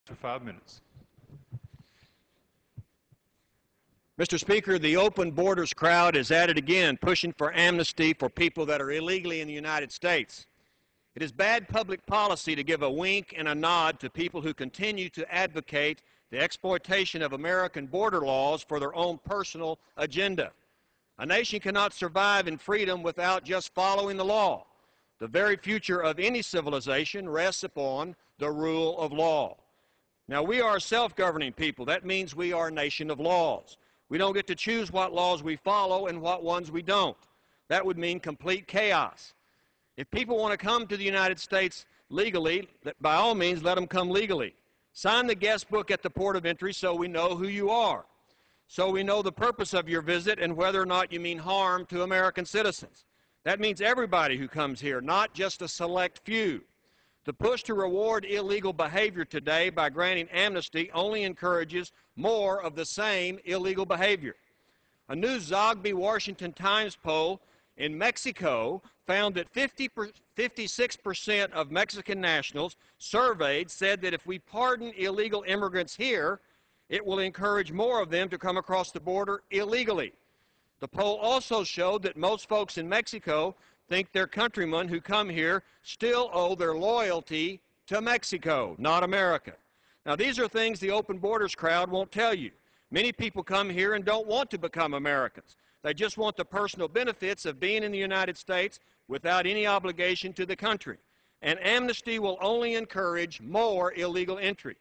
For 5 minutes. Mr. Speaker, the open borders crowd is at it again, pushing for amnesty for people that are illegally in the United States. It is bad public policy to give a wink and a nod to people who continue to advocate the exploitation of American border laws for their own personal agenda. A nation cannot survive in freedom without just following the law. The very future of any civilization rests upon the rule of law. Now, we are a self-governing people. That means we are a nation of laws. We don't get to choose what laws we follow and what ones we don't. That would mean complete chaos. If people want to come to the United States legally, by all means, let them come legally. Sign the guest book at the port of entry so we know who you are, so we know the purpose of your visit and whether or not you mean harm to American citizens. That means everybody who comes here, not just a select few. The push to reward illegal behavior today by granting amnesty only encourages more of the same illegal behavior. A new Zogby Washington Times poll in Mexico found that 56% of Mexican nationals surveyed said that if we pardon illegal immigrants here, it will encourage more of them to come across the border illegally. The poll also showed that most folks in Mexico think their countrymen who come here still owe their loyalty to Mexico, not America. Now, these are things the open borders crowd won't tell you. Many people come here and don't want to become Americans. They just want the personal benefits of being in the United States without any obligation to the country. And amnesty will only encourage more illegal entry.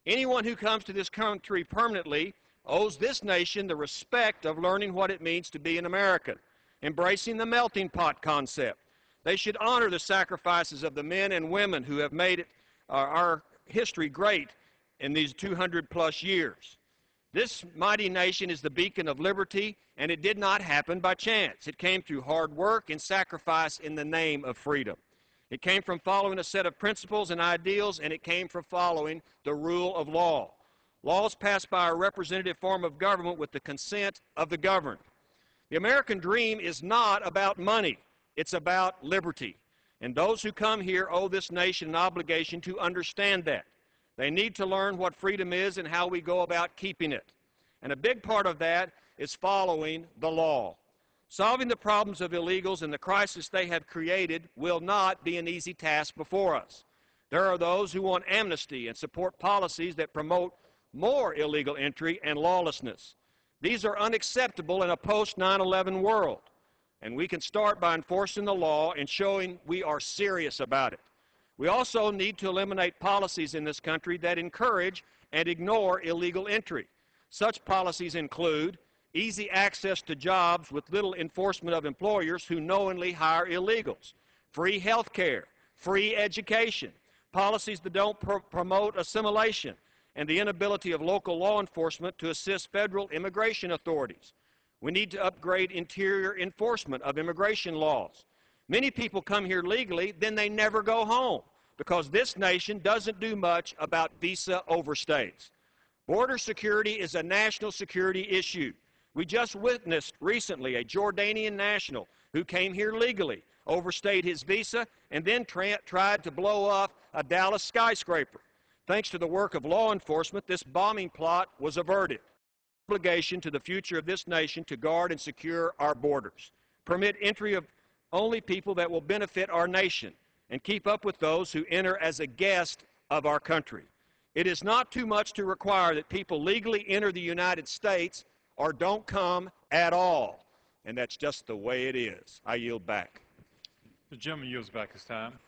Anyone who comes to this country permanently owes this nation the respect of learning what it means to be an American, embracing the melting pot concept. They should honor the sacrifices of the men and women who have made our history great in these 200-plus years. This mighty nation is the beacon of liberty, and it did not happen by chance. It came through hard work and sacrifice in the name of freedom. It came from following a set of principles and ideals, and it came from following the rule of law. Laws passed by a representative form of government with the consent of the governed. The American dream is not about money. It's about liberty. And those who come here owe this nation an obligation to understand that. They need to learn what freedom is and how we go about keeping it. And a big part of that is following the law. Solving the problems of illegals and the crisis they have created will not be an easy task before us. There are those who want amnesty and support policies that promote more illegal entry and lawlessness. These are unacceptable in a post-9/11 world, and we can start by enforcing the law and showing we are serious about it. We also need to eliminate policies in this country that encourage and ignore illegal entry. Such policies include easy access to jobs with little enforcement of employers who knowingly hire illegals, free health care, free education, policies that don't promote assimilation, and the inability of local law enforcement to assist federal immigration authorities. We need to upgrade interior enforcement of immigration laws. Many people come here legally, then they never go home because this nation doesn't do much about visa overstays. Border security is a national security issue. We just witnessed recently a Jordanian national who came here legally, overstayed his visa, and then tried to blow up a Dallas skyscraper. Thanks to the work of law enforcement, this bombing plot was averted. Obligation to the future of this nation to guard and secure our borders. Permit entry of only people that will benefit our nation, and keep up with those who enter as a guest of our country. It is not too much to require that people legally enter the United States or don't come at all. And that's just the way it is. I yield back. The gentleman yields back his time.